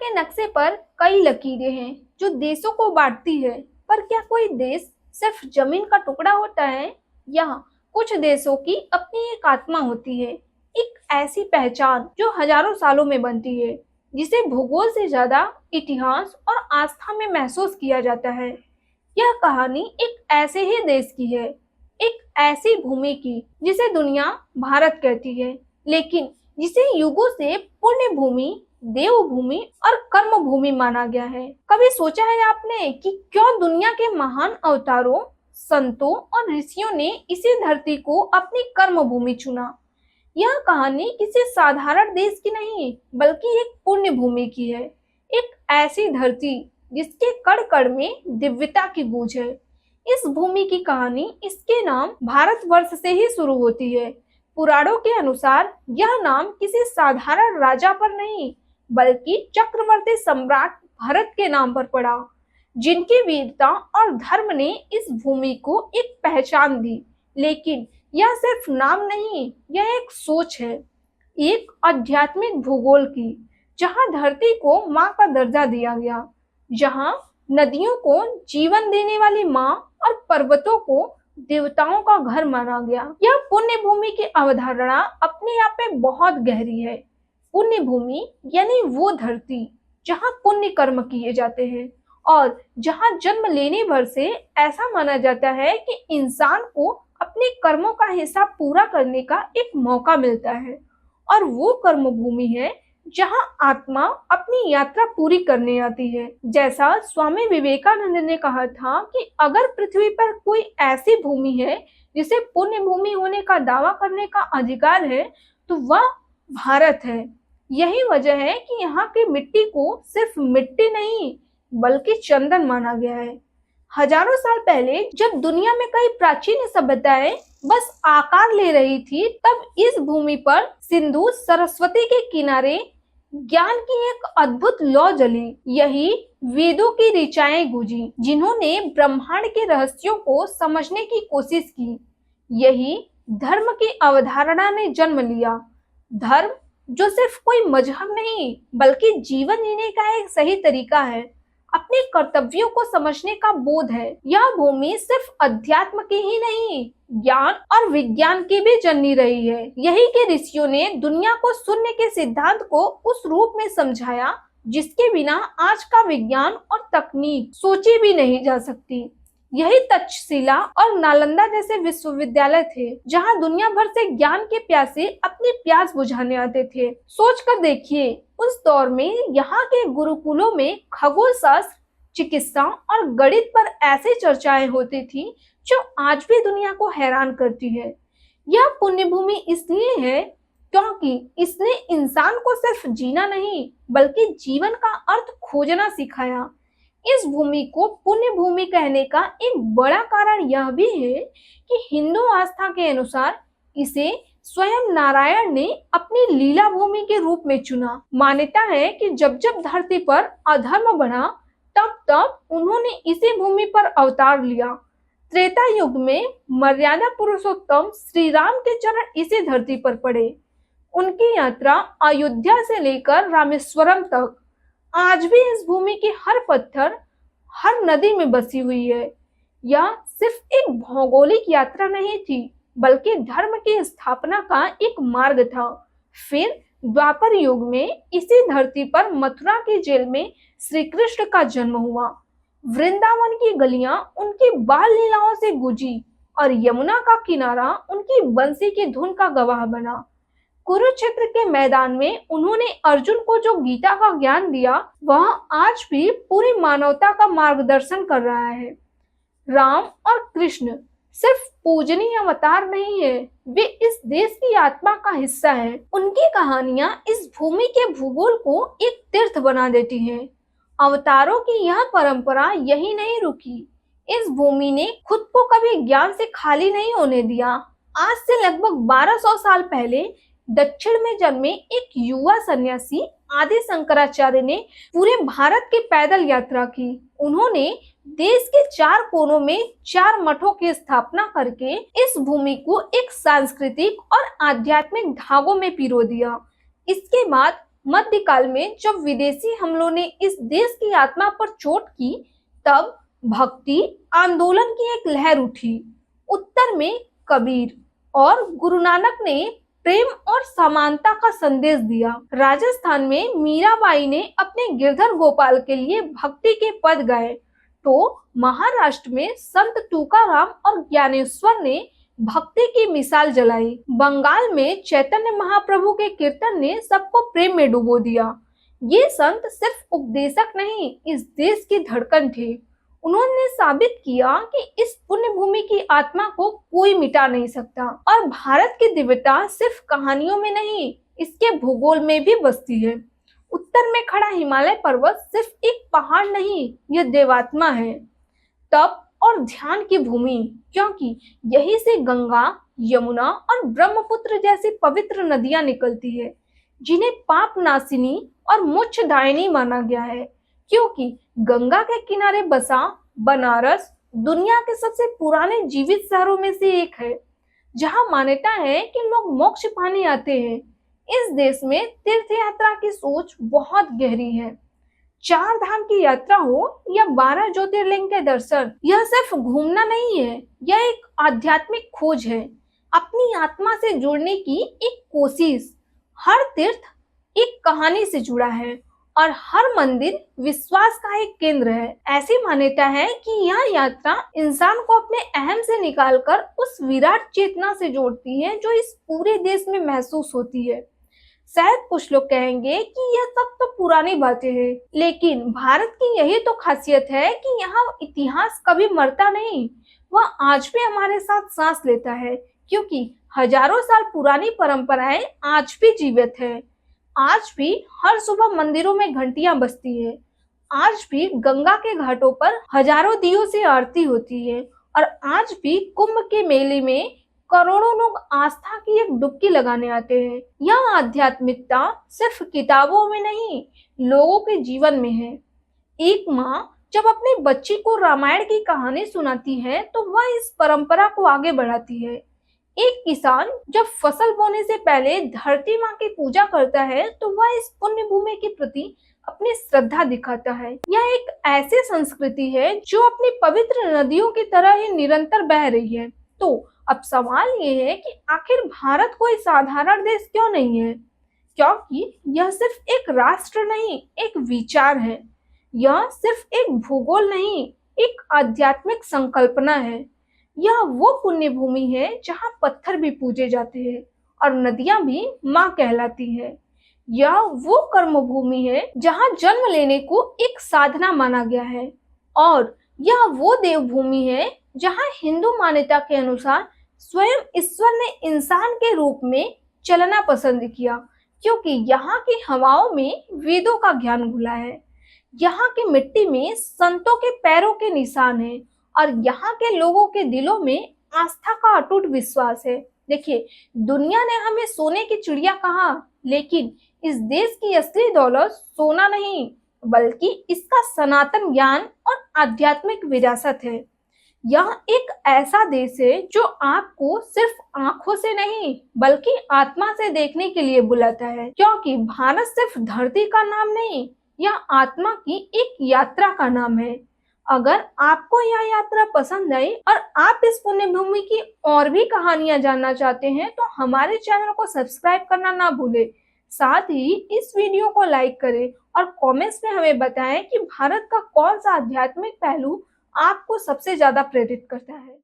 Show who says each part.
Speaker 1: के नक्शे पर कई लकीरें हैं जो देशों को बांटती है, पर क्या कोई देश सिर्फ जमीन का टुकड़ा होता है? यहाँ कुछ देशों की अपनी एक आत्मा होती है, एक ऐसी पहचान जो हजारों सालों में बनती है, जिसे भूगोल से ज्यादा इतिहास और आस्था में महसूस किया जाता है। यह कहानी एक ऐसे ही देश की है, एक ऐसी भूमि की जिसे दुनिया भारत कहती है, लेकिन जिसे युगों से पुण्य भूमि, देवभूमि और कर्म भूमि माना गया है। कभी सोचा है आपने कि क्यों दुनिया के महान अवतारों, संतों और ऋषियों ने इसी धरती को अपनी कर्म भूमि चुना? यह कहानी किसी साधारण देश की नहीं, बल्कि एक पुण्य भूमि की है। एक ऐसी धरती जिसके कण कण में दिव्यता की गूंज है। इस भूमि की कहानी इसके नाम भारतवर्ष से ही शुरू होती है। पुराणों के अनुसार यह नाम किसी साधारण राजा पर नहीं, बल्कि चक्रवर्ती सम्राट भरत के नाम पर पड़ा, जिनकी वीरता और धर्म ने इस भूमि को एक पहचान दी। लेकिन यह सिर्फ नाम नहीं, यह एक सोच है, एक आध्यात्मिक भूगोल की, जहां धरती को माँ का दर्जा दिया गया, जहां नदियों को जीवन देने वाली माँ और पर्वतों को देवताओं का घर माना गया। यह पुण्य भूमि की अवधारणा अपने आप में बहुत गहरी है। पुण्य भूमि यानी वो धरती जहाँ पुण्य कर्म किए जाते हैं और जहाँ जन्म लेने भर से ऐसा माना जाता है कि इंसान को अपने कर्मों का हिसाब पूरा करने का एक मौका मिलता है। और वो कर्म भूमि है जहाँ आत्मा अपनी यात्रा पूरी करने आती है। जैसा स्वामी विवेकानंद ने कहा था कि अगर पृथ्वी पर कोई ऐसी भूमि है जिसे पुण्य भूमि होने का दावा करने का अधिकार है, तो वह भारत है। यही वजह है कि यहाँ की मिट्टी को सिर्फ मिट्टी नहीं, बल्कि चंदन माना गया है। हजारों साल पहले जब दुनिया में कई प्राचीन सभ्यताएं बस आकार ले रही थी, तब इस भूमि पर सिंधु सरस्वती के किनारे ज्ञान की एक अद्भुत लौ जली। यही वेदों की ऋचाएं गूंजी, जिन्होंने ब्रह्मांड के रहस्यों को समझने की कोशिश की। यही धर्म की अवधारणा ने जन्म लिया। धर्म जो सिर्फ कोई मजहब नहीं, बल्कि जीवन जीने का एक सही तरीका है, अपने कर्तव्यों को समझने का बोध है। यह भूमि सिर्फ अध्यात्म की ही नहीं, ज्ञान और विज्ञान की भी जननी रही है। यही के ऋषियों ने दुनिया को शून्य के सिद्धांत को उस रूप में समझाया जिसके बिना आज का विज्ञान और तकनीक सोची भी नहीं जा सकती। यही तक्षशिला और नालंदा जैसे विश्वविद्यालय थे, जहां दुनिया भर से ज्ञान के प्यासे अपनी प्यास बुझाने आते थे। सोच कर देखिए, उस दौर में यहाँ के गुरुकुलों में खगोल शास्त्र, चिकित्सा और गणित पर ऐसी चर्चाएं होती थी जो आज भी दुनिया को हैरान करती है। यह पुण्य भूमि इसलिए है क्योंकि इसने इंसान को सिर्फ जीना नहीं, बल्कि जीवन का अर्थ खोजना सिखाया। इस भूमि को पुण्य भूमि कहने का एक बड़ा कारण यह भी है कि हिंदू आस्था के अनुसार इसे स्वयं नारायण ने अपनी लीला भूमि के रूप में चुना। मान्यता है कि जब जब धरती पर अधर्म बढ़ा, तब तब उन्होंने इसी भूमि पर अवतार लिया। त्रेता युग में मर्यादा पुरुषोत्तम श्री राम के चरण इसी धरती पर पड़े। उनकी यात्रा अयोध्या से लेकर रामेश्वरम तक आज भी इस भूमि की हर पत्थर, हर नदी में बसी हुई है। यह सिर्फ एक भौगोलिक यात्रा नहीं थी, बल्कि धर्म की स्थापना का एक मार्ग था। फिर द्वापर युग में इसी धरती पर मथुरा की जेल में श्री कृष्ण का जन्म हुआ। वृंदावन की गलियां उनकी बाल लीलाओं से गूंजी और यमुना का किनारा उनकी बंसी की धुन का गवाह बना। कुरुक्षेत्र के मैदान में उन्होंने अर्जुन को जो गीता का ज्ञान दिया, वह आज भी पूरी मानवता का मार्गदर्शन कर रहा है। राम और कृष्ण सिर्फ पूजनीय अवतार नहीं है, वे इस देश की आत्मा का हिस्सा है। उनकी कहानियां इस भूमि के भूगोल को एक तीर्थ बना देती हैं। अवतारों की यह परंपरा यही नहीं रुकी। इस भूमि ने खुद को कभी ज्ञान से खाली नहीं होने दिया। आज से लगभग 1200 साल पहले दक्षिण में जन्मे एक युवा सन्यासी आदि शंकराचार्य ने पूरे भारत की पैदल यात्रा की। उन्होंने देश के 4 कोनों में 4 मठों की स्थापना करके इस भूमि को एक सांस्कृतिक और आध्यात्मिक धागों में पिरो दिया। इसके बाद मध्यकाल में जब विदेशी हमलों ने इस देश की आत्मा पर चोट की, तब भक्ति आंदोलन की एक लहर उठी। उत्तर में कबीर और गुरु नानक ने प्रेम और समानता का संदेश दिया। राजस्थान में मीराबाई ने अपने गिरधर गोपाल के लिए भक्ति के पद गाए, तो महाराष्ट्र में संत तुकाराम और ज्ञानेश्वर ने भक्ति की मिसाल जलाई। बंगाल में चैतन्य महाप्रभु के कीर्तन ने सबको प्रेम में डुबो दिया। ये संत सिर्फ उपदेशक नहीं, इस देश की धड़कन थे। उन्होंने साबित किया कि इस पुण्य भूमि की आत्मा को कोई मिटा नहीं सकता और भारत की दिव्यता सिर्फ कहानियों में नहीं, इसके भूगोल में भी बसती है। उत्तर में खड़ा हिमालय पर्वत सिर्फ एक पहाड़ नहीं, यह देवात्मा है, तप और ध्यान की भूमि, क्योंकि यहीं से गंगा, यमुना और ब्रह्मपुत्र जैसी पवित्र नदियां निकलती है, जिन्हें पाप नाशिनी और मोक्षदायिनी माना गया है। क्योंकि गंगा के किनारे बसा बनारस दुनिया के सबसे पुराने जीवित शहरों में से एक है, जहां मान्यता है कि लोग मोक्ष पाने आते हैं। इस देश में तीर्थ यात्रा की सोच बहुत गहरी है। 4 धाम की यात्रा हो या 12 ज्योतिर्लिंग के दर्शन, यह सिर्फ घूमना नहीं है, यह एक आध्यात्मिक खोज है, अपनी आत्मा से जुड़ने की एक कोशिश। हर तीर्थ एक कहानी से जुड़ा है और हर मंदिर विश्वास का एक केंद्र है। ऐसी मान्यता है कि यह यात्रा इंसान को अपने अहम से निकालकर उस विराट चेतना से जोड़ती है जो इस पूरे देश में महसूस होती है। शायद कुछ लोग कहेंगे कि यह सब तो पुरानी बातें हैं, लेकिन भारत की यही तो खासियत है कि यहाँ इतिहास कभी मरता नहीं, वह आज भी हमारे साथ सांस लेता है, क्योंकि हजारों साल पुरानी परंपराएं आज भी जीवित है। आज भी हर सुबह मंदिरों में घंटियां बजती है, आज भी गंगा के घाटों पर हजारों दियों से आरती होती है और आज भी कुंभ के मेले में करोड़ों लोग आस्था की एक डुबकी लगाने आते हैं। यह आध्यात्मिकता सिर्फ किताबों में नहीं, लोगों के जीवन में है। एक माँ जब अपने बच्ची को रामायण की कहानी सुनाती है तो वह इस परंपरा को आगे बढ़ाती है। एक किसान जब फसल बोने से पहले धरती माँ की पूजा करता है तो वह इस पुण्य भूमि के प्रति अपनी श्रद्धा दिखाता है। यह एक ऐसी संस्कृति है जो अपनी पवित्र नदियों की तरह ही निरंतर बह रही है। तो अब सवाल ये है कि आखिर भारत कोई साधारण देश क्यों नहीं है? क्योंकि यह सिर्फ एक राष्ट्र नहीं, एक विचार है। यह सिर्फ एक भूगोल नहीं, एक आध्यात्मिक संकल्पना है। यह वो पुण्य भूमि है जहाँ पत्थर भी पूजे जाते हैं और नदियां भी माँ कहलाती है। यह वो कर्म भूमि है जहाँ जन्म लेने को एक साधना माना गया है और यह वो देवभूमि है जहाँ हिंदू मान्यता के अनुसार स्वयं ईश्वर ने इंसान के रूप में चलना पसंद किया, क्योंकि यहाँ की हवाओं में वेदों का ज्ञान घुला है, यहाँ की मिट्टी में संतों के पैरों के निशान हैं और यहाँ के लोगों के दिलों में आस्था का अटूट विश्वास है। देखिए, दुनिया ने हमें सोने की चिड़िया कहा, लेकिन इस देश की असली दौलत सोना नहीं, बल्कि इसका सनातन ज्ञान और आध्यात्मिक विरासत है। यह एक ऐसा देश है जो आपको सिर्फ आंखों से नहीं, बल्कि आत्मा से देखने के लिए बुलाता है, क्योंकि भारत सिर्फ धरती का नाम नहीं, यह आत्मा की एक यात्रा का नाम है। अगर आपको यह यात्रा पसंद आई और आप इस पुण्य भूमि की और भी कहानियां जानना चाहते हैं तो हमारे चैनल को सब्सक्राइब करना ना भूलें। साथ ही इस वीडियो को लाइक करें और कमेंट्स में हमें बताएं कि भारत का कौन सा आध्यात्मिक पहलू आपको सबसे ज्यादा प्रेरित करता है।